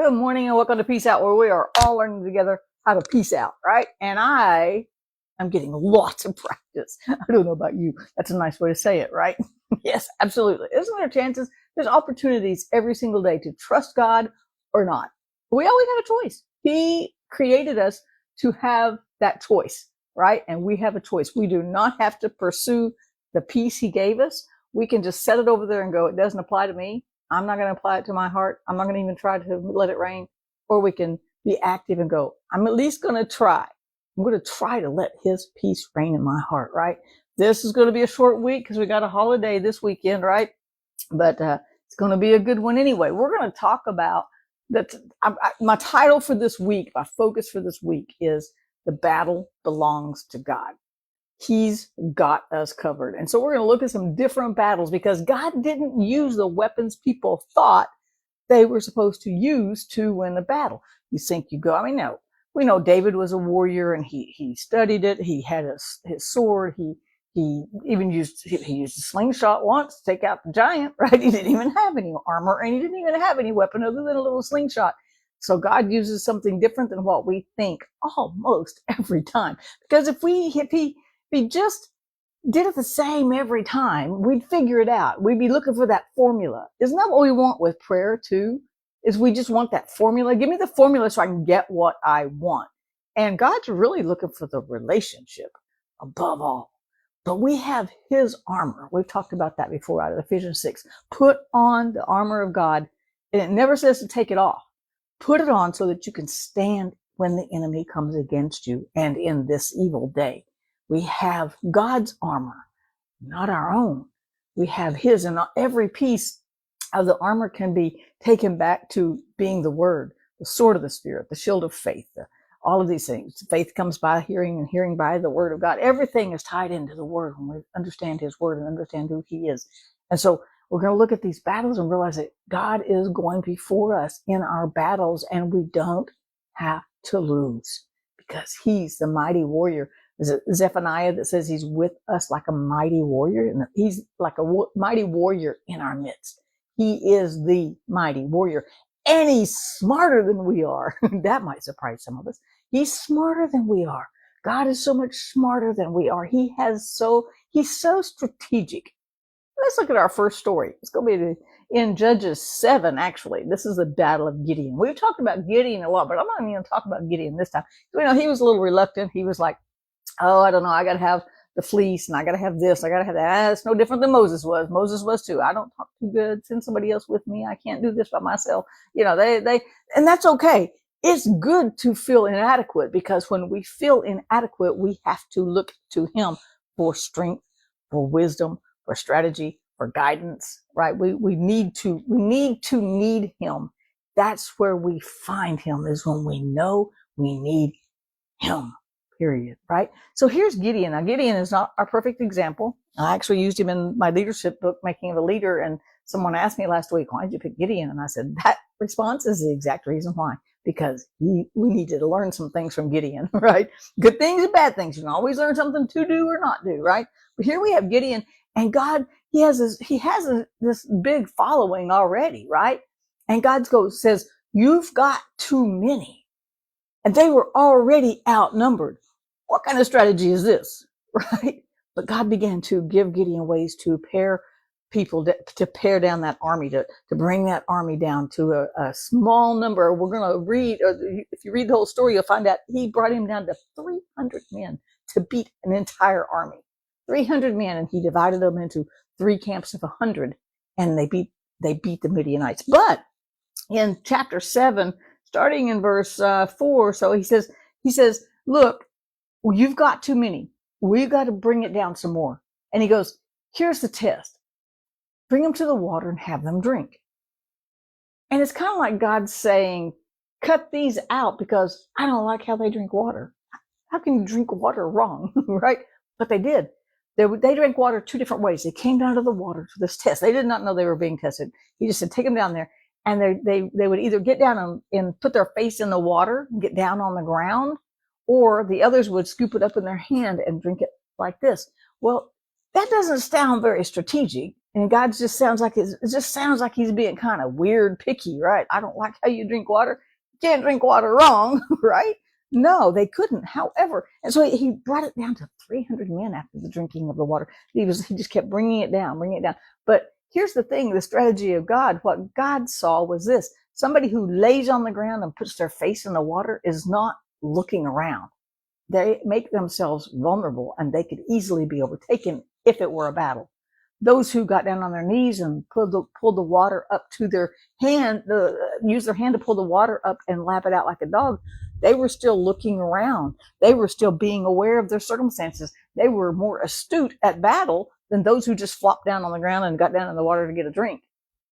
Good morning and welcome to Peace Out, where we are all learning together how to peace out, right? And I'm getting lots of practice. I don't know about you. That's a nice way to say it, right? Yes, absolutely. Isn't there chances? There's opportunities every single day to trust God or not. We always have a choice. He created us to have that choice, right? And we have a choice. We do not have to pursue the peace He gave us. We can just set it over there and go, it doesn't apply to me. I'm not going to apply it to my heart. I'm not going to even try to let it rain. Or we can be active and go, I'm at least going to try. I'm going to try to let His peace reign in my heart, right? This is going to be a short week because we got a holiday this weekend, right? But it's going to be a good one anyway. We're going to talk about that. My title for this week, my focus for this week is The Battle Belongs to God. He's got us covered. And so we're going to look at some different battles because God didn't use the weapons people thought they were supposed to use to win the battle. You think you go, no, we know David was a warrior and he studied it. He had his sword. He even used a slingshot once to take out the giant, right? He didn't even have any armor and he didn't even have any weapon other than a little slingshot. So God uses something different than what we think almost every time. Because if he just did it the same every time, we'd figure it out. We'd be looking for that formula. Isn't that what we want with prayer too? Is we just want that formula. Give me the formula so I can get what I want. And God's really looking for the relationship above all. But we have His armor. We've talked about that before out of Ephesians 6. Put on the armor of God. And it never says to take it off. Put it on so that you can stand when the enemy comes against you and in this evil day. We have God's armor, not our own. We have His, and every piece of the armor can be taken back to being the Word, the sword of the Spirit, the shield of faith, all of these things. Faith comes by hearing and hearing by the Word of God. Everything is tied into the Word when we understand His Word and understand who He is. And so we're going to look at these battles and realize that God is going before us in our battles, and we don't have to lose because He's the mighty warrior. Is it Zephaniah that says He's with us like a mighty warrior? And He's like a mighty warrior in our midst. He is the mighty warrior. And He's smarter than we are. That might surprise some of us. He's smarter than we are. God is so much smarter than we are. He's so strategic. Let's look at our first story. It's going to be in Judges 7, actually. This is the Battle of Gideon. We've talked about Gideon a lot, but I'm not even going to talk about Gideon this time. He was a little reluctant. He was like, oh, I don't know. I got to have the fleece and I got to have this. I got to have that. It's no different than Moses was. Moses was too. I don't talk too good. Send somebody else with me. I can't do this by myself. And that's okay. It's good to feel inadequate because when we feel inadequate, we have to look to Him for strength, for wisdom, for strategy, for guidance, right? We need to need Him. That's where we find Him, is when we know we need Him. Period. Right? So here's Gideon. Now, Gideon is not our perfect example. I actually used him in my leadership book, Making of a Leader, and someone asked me last week, why did you pick Gideon? And I said, that response is the exact reason why. Because we needed to learn some things from Gideon, right? Good things and bad things. You can always learn something to do or not do, right? But here we have Gideon, and God, he has this big following already, right? And God says, you've got too many. And they were already outnumbered. What kind of strategy is this, right? But God began to give Gideon ways to pair people, to pare down that army, to bring that army down to a small number. We're going to read, if you read the whole story, you'll find out He brought him down to 300 men to beat an entire army. 300 men, and He divided them into 3 camps of 100, and they beat the Midianites. But in chapter 7, starting in verse 4, so he says, look, you've got too many. We've got to bring it down some more. And He goes, here's the test. Bring them to the water and have them drink. And it's kind of like God saying, cut these out because I don't like how they drink water. How can you drink water wrong, right? But they did. They drank water 2 different ways. They came down to the water for this test. They did not know they were being tested. He just said, take them down there. And they would either get down and put their face in the water, get down on the ground, or the others would scoop it up in their hand and drink it like this. Well, that doesn't sound very strategic. And God just sounds like it just sounds like he's being kind of weird, picky, right? I don't like how you drink water. You can't drink water wrong, right? No, they couldn't. However, and so he brought it down to 300 men after the drinking of the water. He just kept bringing it down, bringing it down. But here's the thing: the strategy of God. What God saw was this: somebody who lays on the ground and puts their face in the water is not looking around. They make themselves vulnerable, and they could easily be overtaken if it were a battle. Those who got down on their knees and pulled the water up to their hand, use their hand to pull the water up and lap it out like a dog, they were still looking around. They were still being aware of their circumstances. They were more astute at battle than those who just flopped down on the ground and got down in the water to get a drink.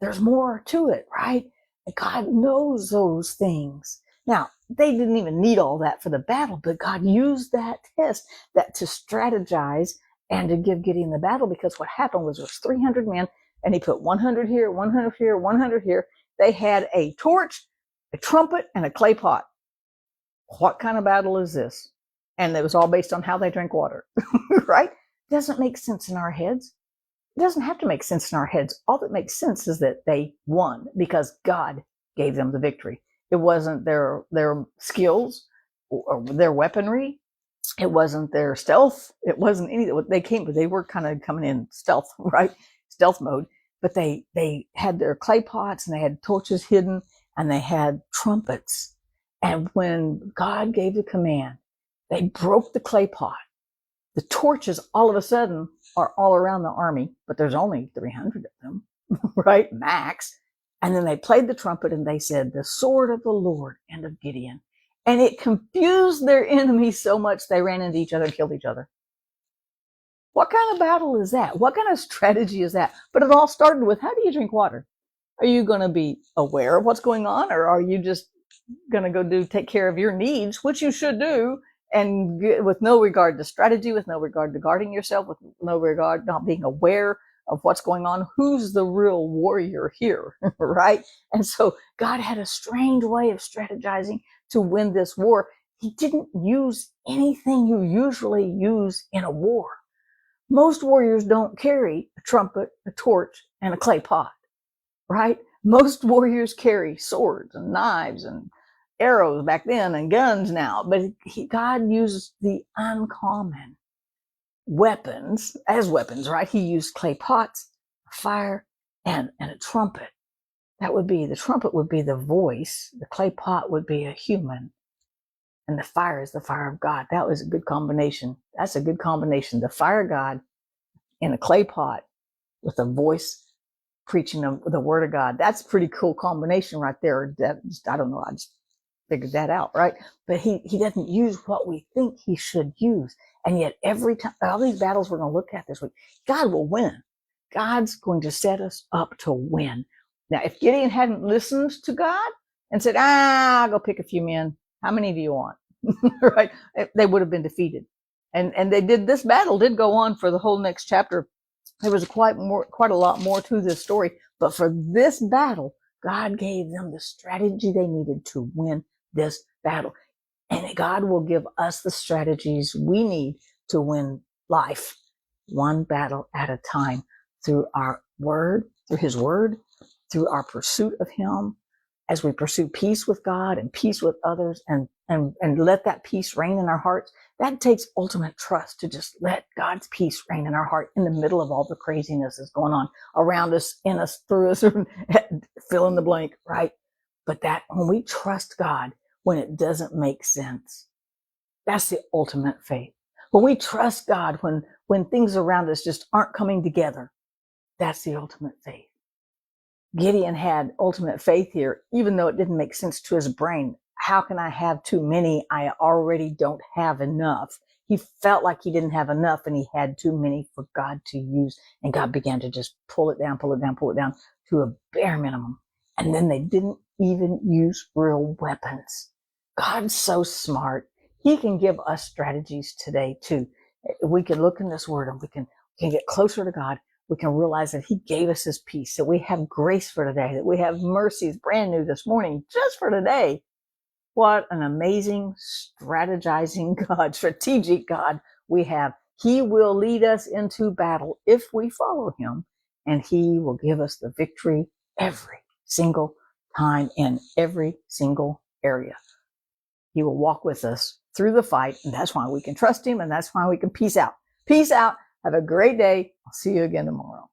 There's more to it, right? And God knows those things. Now, they didn't even need all that for the battle, but God used that test that to strategize and to give Gideon the battle, because what happened was there was 300 men, and he put 100 here, 100 here, 100 here. They had a torch, a trumpet, and a clay pot. What kind of battle is this? And it was all based on how they drank water, right? It doesn't make sense in our heads. It doesn't have to make sense in our heads. All that makes sense is that they won because God gave them the victory. It wasn't their skills or their weaponry. It wasn't their stealth. It wasn't any of they came, but they were kind of coming in stealth, right? Stealth mode. But they had their clay pots, and they had torches hidden, and they had trumpets. And when God gave the command, they broke the clay pot. The torches all of a sudden are all around the army, but there's only 300 of them, right? Max. And then they played the trumpet, and they said, "The sword of the Lord and of Gideon." And it confused their enemies so much they ran into each other and killed each other. What kind of battle is that? What kind of strategy is that? But it all started with, how do you drink water? Are you going to be aware of what's going on, or are you just going to go take care of your needs, which you should do, and with no regard to strategy, with no regard to guarding yourself, with no regard not being aware of what's going on? Who's the real warrior here, right? And so God had a strange way of strategizing to win this war. He didn't use anything you usually use in a war. Most warriors don't carry a trumpet, a torch, and a clay pot, right? Most warriors carry swords and knives and arrows back then and guns now, but God uses the uncommon weapons as weapons, right? He used clay pots, fire, and a trumpet. The trumpet would be the voice, the clay pot would be a human, and the fire is the fire of God. That was a good combination. That's a good combination. The fire of God in a clay pot with a voice preaching the word of God. That's a pretty cool combination right there. I don't know. I just figured that out, right? But he doesn't use what we think he should use. And yet every time, all these battles we're going to look at this week, God will win. God's going to set us up to win. Now, if Gideon hadn't listened to God and said, I'll go pick a few men, how many do you want? Right? They would have been defeated. And this battle did go on for the whole next chapter. There was quite a lot more to this story. But for this battle, God gave them the strategy they needed to win this battle. And God will give us the strategies we need to win life, one battle at a time, through our word, through his word, through our pursuit of him, as we pursue peace with God and peace with others, and let that peace reign in our hearts. That takes ultimate trust, to just let God's peace reign in our heart in the middle of all the craziness that's going on around us, in us, through us, fill in the blank, right? But that when we trust God, when it doesn't make sense, that's the ultimate faith. When we trust God, when things around us just aren't coming together, that's the ultimate faith. Gideon had ultimate faith here, even though it didn't make sense to his brain. How can I have too many? I already don't have enough. He felt like he didn't have enough, and he had too many for God to use. And God began to just pull it down to a bare minimum. And then they didn't even use real weapons. God's so smart. He can give us strategies today too. We can look in this word, and we can get closer to God. We can realize that he gave us his peace, that we have grace for today, that we have mercies brand new this morning just for today. What an amazing strategizing God, strategic God we have. He will lead us into battle if we follow him, and he will give us the victory every single time in every single area. He will walk with us through the fight, and that's why we can trust him, and that's why we can peace out. Peace out. Have a great day. I'll see you again tomorrow.